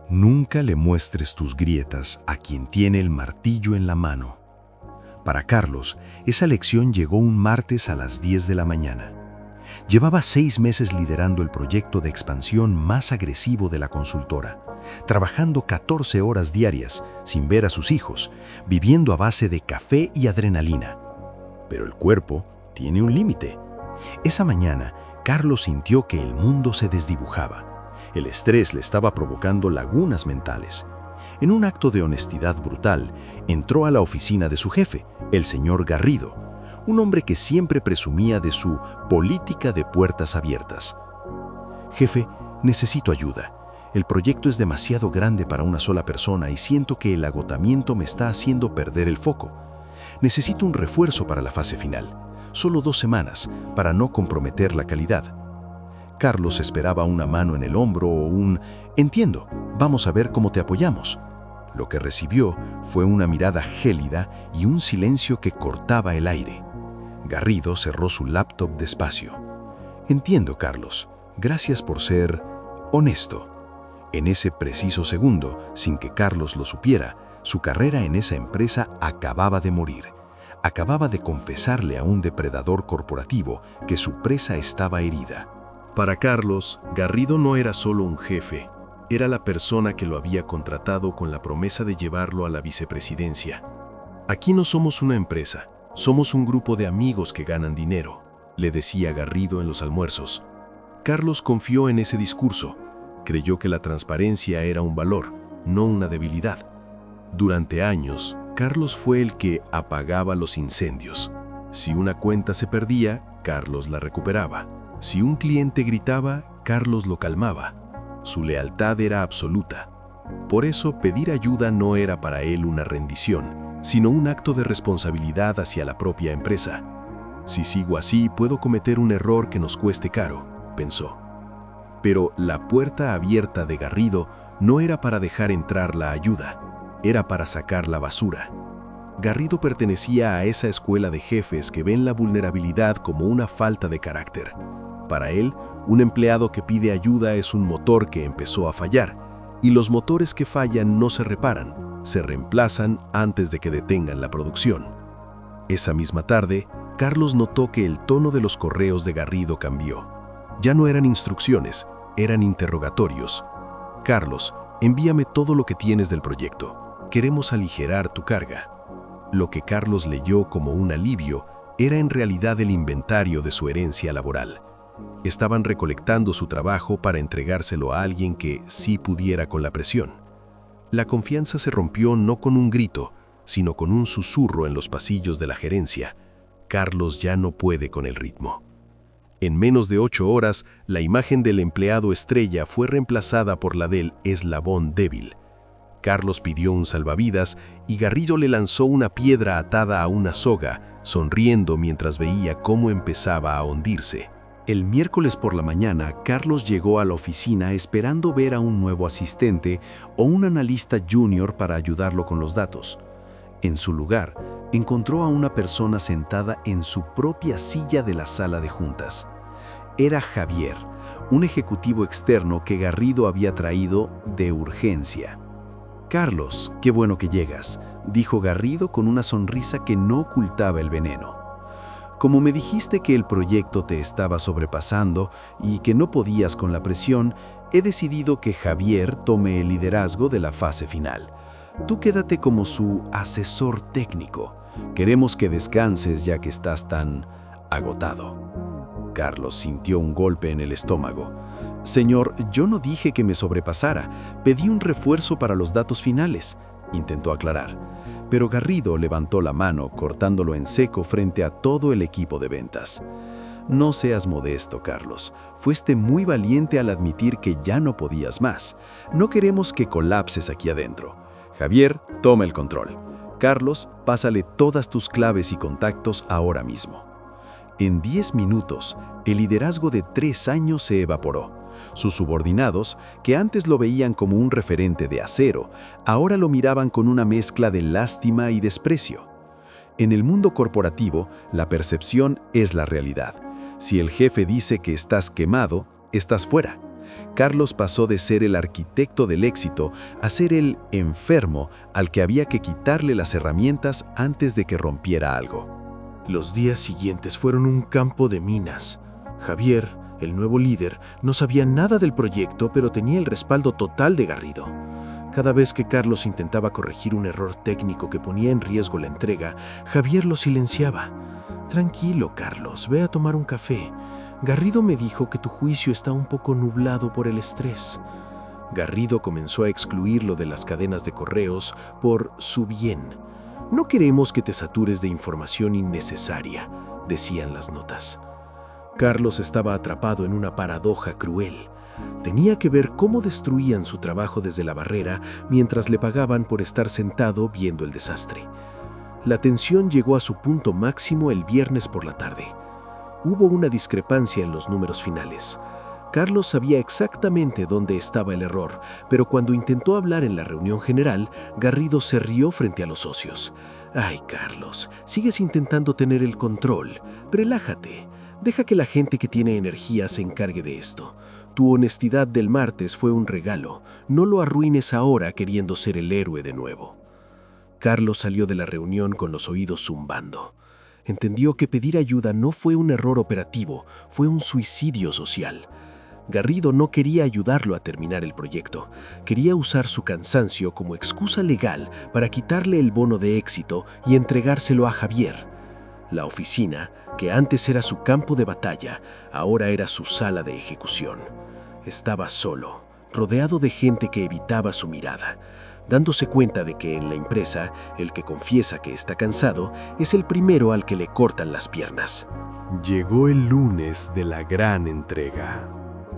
Nunca le muestres tus grietas a quien tiene el martillo en la mano. Para Carlos, esa lección llegó un martes a las 10 de la mañana. Llevaba 6 meses liderando el proyecto de expansión más agresivo de la consultora, trabajando 14 horas diarias, sin ver a sus hijos, viviendo a base de café y adrenalina. Pero el cuerpo tiene un límite. Esa mañana, Carlos sintió que el mundo se desdibujaba. El estrés le estaba provocando lagunas mentales. En un acto de honestidad brutal, entró a la oficina de su jefe, el señor Garrido, un hombre que siempre presumía de su política de puertas abiertas. «Jefe, necesito ayuda. El proyecto es demasiado grande para una sola persona y siento que el agotamiento me está haciendo perder el foco. Necesito un refuerzo para la fase final. Solo 2 semanas, para no comprometer la calidad». Carlos esperaba una mano en el hombro o un «Entiendo, vamos a ver cómo te apoyamos». Lo que recibió fue una mirada gélida y un silencio que cortaba el aire. Garrido cerró su laptop despacio. «Entiendo, Carlos. Gracias por ser honesto». En ese preciso segundo, sin que Carlos lo supiera, su carrera en esa empresa acababa de morir. Acababa de confesarle a un depredador corporativo que su presa estaba herida. Para Carlos, Garrido no era solo un jefe, era la persona que lo había contratado con la promesa de llevarlo a la vicepresidencia. «Aquí no somos una empresa, somos un grupo de amigos que ganan dinero», le decía Garrido en los almuerzos. Carlos confió en ese discurso, creyó que la transparencia era un valor, no una debilidad. Durante años, Carlos fue el que apagaba los incendios. Si una cuenta se perdía, Carlos la recuperaba. Si un cliente gritaba, Carlos lo calmaba. Su lealtad era absoluta. Por eso, pedir ayuda no era para él una rendición, sino un acto de responsabilidad hacia la propia empresa. «Si sigo así, puedo cometer un error que nos cueste caro», pensó. Pero la puerta abierta de Garrido no era para dejar entrar la ayuda, era para sacar la basura. Garrido pertenecía a esa escuela de jefes que ven la vulnerabilidad como una falta de carácter. Para él, un empleado que pide ayuda es un motor que empezó a fallar, y los motores que fallan no se reparan, se reemplazan antes de que detengan la producción. Esa misma tarde, Carlos notó que el tono de los correos de Garrido cambió. Ya no eran instrucciones, eran interrogatorios. «Carlos, envíame todo lo que tienes del proyecto. Queremos aligerar tu carga». Lo que Carlos leyó como un alivio era en realidad el inventario de su herencia laboral. Estaban recolectando su trabajo para entregárselo a alguien que sí pudiera con la presión. La confianza se rompió no con un grito, sino con un susurro en los pasillos de la gerencia. Carlos ya no puede con el ritmo. En menos de 8 horas, la imagen del empleado estrella fue reemplazada por la del eslabón débil. Carlos pidió un salvavidas y Garrido le lanzó una piedra atada a una soga, sonriendo mientras veía cómo empezaba a hundirse. El miércoles por la mañana, Carlos llegó a la oficina esperando ver a un nuevo asistente o un analista junior para ayudarlo con los datos. En su lugar, encontró a una persona sentada en su propia silla de la sala de juntas. Era Javier, un ejecutivo externo que Garrido había traído de urgencia. «Carlos, qué bueno que llegas», dijo Garrido con una sonrisa que no ocultaba el veneno. «Como me dijiste que el proyecto te estaba sobrepasando y que no podías con la presión, he decidido que Javier tome el liderazgo de la fase final. Tú quédate como su asesor técnico. Queremos que descanses ya que estás tan agotado». Carlos sintió un golpe en el estómago. «Señor, yo no dije que me sobrepasara. Pedí un refuerzo para los datos finales», intentó aclarar. Pero Garrido levantó la mano, cortándolo en seco frente a todo el equipo de ventas. «No seas modesto, Carlos. Fuiste muy valiente al admitir que ya no podías más. No queremos que colapses aquí adentro. Javier, toma el control. Carlos, pásale todas tus claves y contactos ahora mismo». En 10 minutos, el liderazgo de 3 años se evaporó. Sus subordinados, que antes lo veían como un referente de acero, ahora lo miraban con una mezcla de lástima y desprecio. En el mundo corporativo, la percepción es la realidad. Si el jefe dice que estás quemado, estás fuera. Carlos pasó de ser el arquitecto del éxito a ser el enfermo al que había que quitarle las herramientas antes de que rompiera algo. Los días siguientes fueron un campo de minas. Javier, el nuevo líder, no sabía nada del proyecto, pero tenía el respaldo total de Garrido. Cada vez que Carlos intentaba corregir un error técnico que ponía en riesgo la entrega, Javier lo silenciaba. «Tranquilo, Carlos, ve a tomar un café. Garrido me dijo que tu juicio está un poco nublado por el estrés». Garrido comenzó a excluirlo de las cadenas de correos por su bien. «No queremos que te satures de información innecesaria», decían las notas. Carlos estaba atrapado en una paradoja cruel. Tenía que ver cómo destruían su trabajo desde la barrera mientras le pagaban por estar sentado viendo el desastre. La tensión llegó a su punto máximo el viernes por la tarde. Hubo una discrepancia en los números finales. Carlos sabía exactamente dónde estaba el error, pero cuando intentó hablar en la reunión general, Garrido se rió frente a los socios. «Ay, Carlos, sigues intentando tener el control. Relájate. Deja que la gente que tiene energía se encargue de esto. Tu honestidad del martes fue un regalo. No lo arruines ahora queriendo ser el héroe de nuevo». Carlos salió de la reunión con los oídos zumbando. Entendió que pedir ayuda no fue un error operativo, fue un suicidio social. Garrido no quería ayudarlo a terminar el proyecto. Quería usar su cansancio como excusa legal para quitarle el bono de éxito y entregárselo a Javier. La oficina, que antes era su campo de batalla, ahora era su sala de ejecución. Estaba solo, rodeado de gente que evitaba su mirada, dándose cuenta de que en la empresa, el que confiesa que está cansado es el primero al que le cortan las piernas. Llegó el lunes de la gran entrega.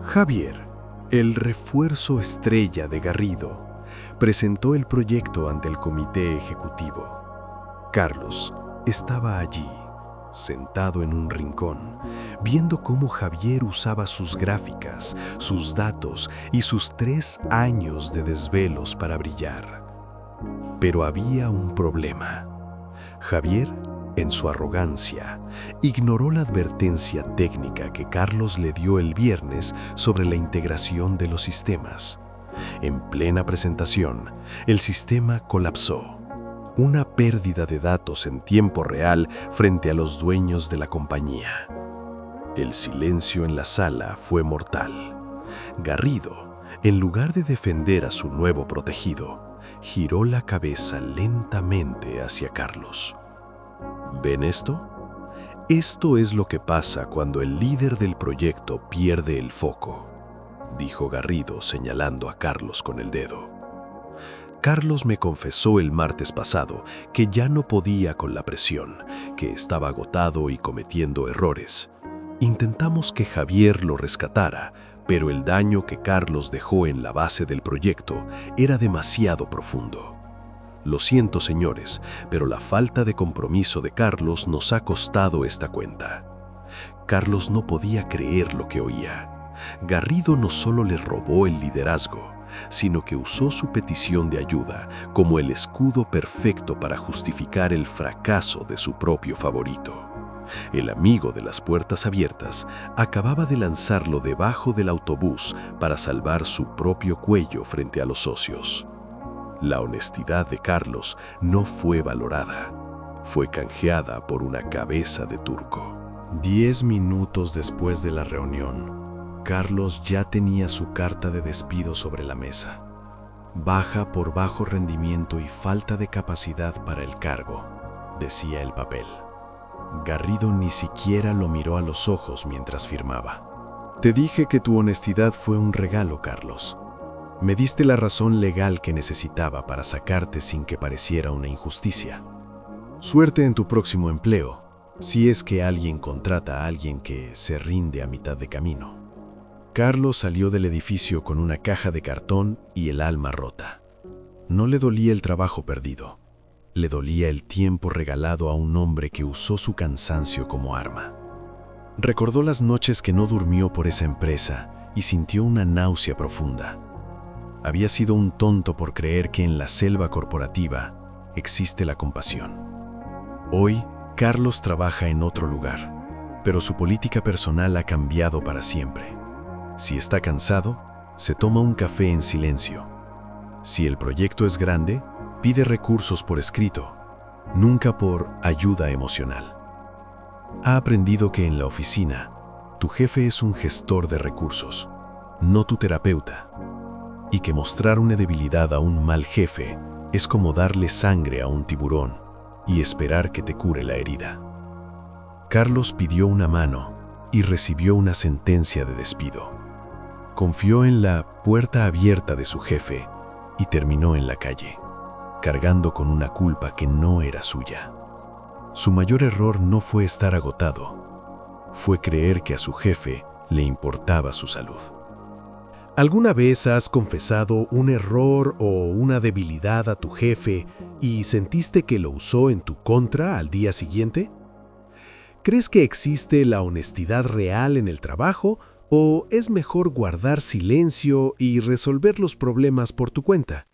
Javier, el refuerzo estrella de Garrido, presentó el proyecto ante el comité ejecutivo. Carlos estaba allí, sentado en un rincón, viendo cómo Javier usaba sus gráficas, sus datos y sus 3 años de desvelos para brillar. Pero había un problema. Javier, en su arrogancia, ignoró la advertencia técnica que Carlos le dio el viernes sobre la integración de los sistemas. En plena presentación, el sistema colapsó. Una pérdida de datos en tiempo real frente a los dueños de la compañía. El silencio en la sala fue mortal. Garrido, en lugar de defender a su nuevo protegido, giró la cabeza lentamente hacia Carlos. ¿Ven esto? Esto es lo que pasa cuando el líder del proyecto pierde el foco, dijo Garrido señalando a Carlos con el dedo. Carlos me confesó el martes pasado que ya no podía con la presión, que estaba agotado y cometiendo errores. Intentamos que Javier lo rescatara, pero el daño que Carlos dejó en la base del proyecto era demasiado profundo. Lo siento, señores, pero la falta de compromiso de Carlos nos ha costado esta cuenta. Carlos no podía creer lo que oía. Garrido no solo le robó el liderazgo, sino que usó su petición de ayuda como el escudo perfecto para justificar el fracaso de su propio favorito. El amigo de las puertas abiertas acababa de lanzarlo debajo del autobús para salvar su propio cuello frente a los socios. La honestidad de Carlos no fue valorada, fue canjeada por una cabeza de turco. 10 minutos después de la reunión, Carlos ya tenía su carta de despido sobre la mesa. Baja por bajo rendimiento y falta de capacidad para el cargo, decía el papel. Garrido ni siquiera lo miró a los ojos mientras firmaba. Te dije que tu honestidad fue un regalo, Carlos. Me diste la razón legal que necesitaba para sacarte sin que pareciera una injusticia. Suerte en tu próximo empleo, si es que alguien contrata a alguien que se rinde a mitad de camino. Carlos salió del edificio con una caja de cartón y el alma rota. No le dolía el trabajo perdido. Le dolía el tiempo regalado a un hombre que usó su cansancio como arma. Recordó las noches que no durmió por esa empresa y sintió una náusea profunda. Había sido un tonto por creer que en la selva corporativa existe la compasión. Hoy, Carlos trabaja en otro lugar, pero su política personal ha cambiado para siempre. Si está cansado, se toma un café en silencio. Si el proyecto es grande, pide recursos por escrito, nunca por ayuda emocional. Ha aprendido que en la oficina, tu jefe es un gestor de recursos, no tu terapeuta, y que mostrar una debilidad a un mal jefe es como darle sangre a un tiburón y esperar que te cure la herida. Carlos pidió una mano y recibió una sentencia de despido. Confió en la puerta abierta de su jefe y terminó en la calle, cargando con una culpa que no era suya. Su mayor error no fue estar agotado, fue creer que a su jefe le importaba su salud. ¿Alguna vez has confesado un error o una debilidad a tu jefe y sentiste que lo usó en tu contra al día siguiente? ¿Crees que existe la honestidad real en el trabajo o es mejor guardar silencio y resolver los problemas por tu cuenta?